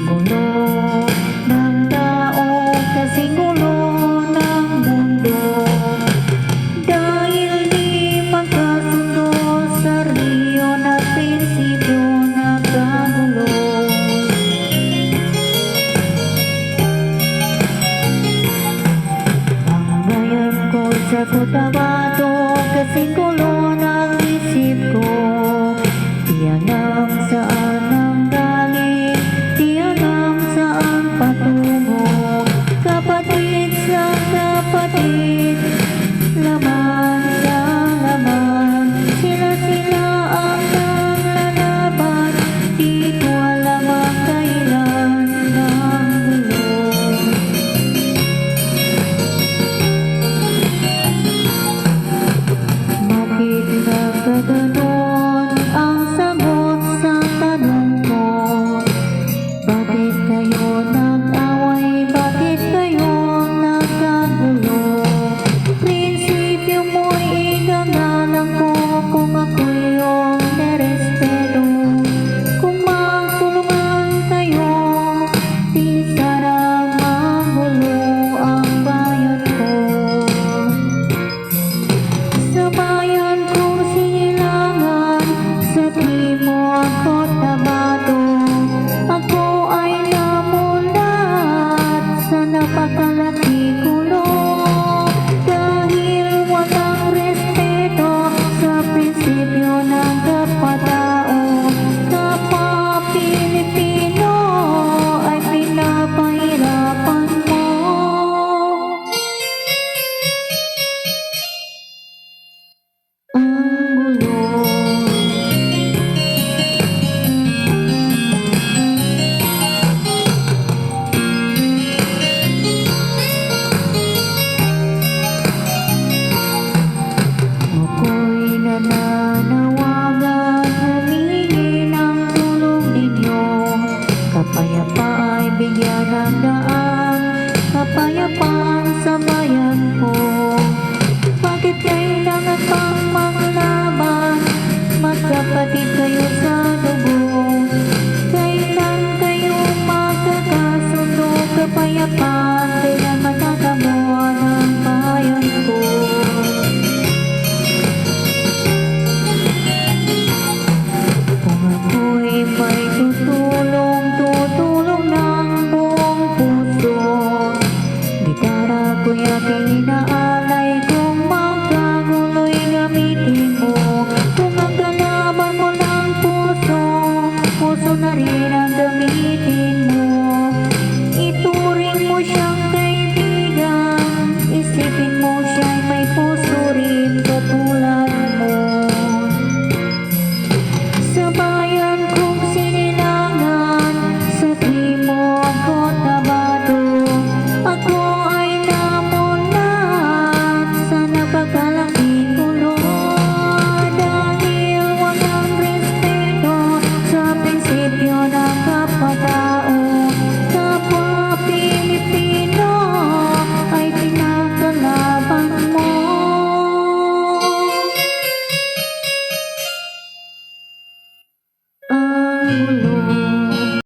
gulo ng tao, kasing gulo ng mundo. Dahil di magkasundo sa riyon at prinsipyo nagkagulo. Ang ngayon ko sa kutabado, kasing gulo ng isip ko. Di alam saan ang galing, di alam saan patungo. Kapatid sa kapatid, laman sa laman, sila ang naglalaban. Di ko alam ang kailan ng gulo. Bakit nagkaganon ang sagot sa tanong ko? Bakit kayo nag-away? Bakit kayo nagkagulo? Prinsipyo mo'y igagalang ko kung ako'y iyong nerespeto. Kung magtulungan kayo, di sana magulo ang bayan ko. Sa bayan kong Silangan, sa Timog Cotabato, ako ay namulat sa napakalaki gulo. Dahil walang respeto sa prinsipyo ng kapwa-tao, kapwa Pilipino ay pinapahirapan mo. Ang gulo. Ako'y nananawagan, humingi ng tulong ninyo. Kapayapaan ay bigyan ng daan, kapayapaan sa bayan ko. Bakit kailangan pang maglaban? Magkapatid kayo sa dugo. Kailan kayo magkakasundo? Kapayapaan, kailan matatamo ang bayan ko? Kung ako'y may tutulong, tutulong ng buong puso. Gitara ko'y aking inaalay, kung magkagulo'y gamitin mo. Kung ang kalaban mo ng puso, puso na rin ang gamitin.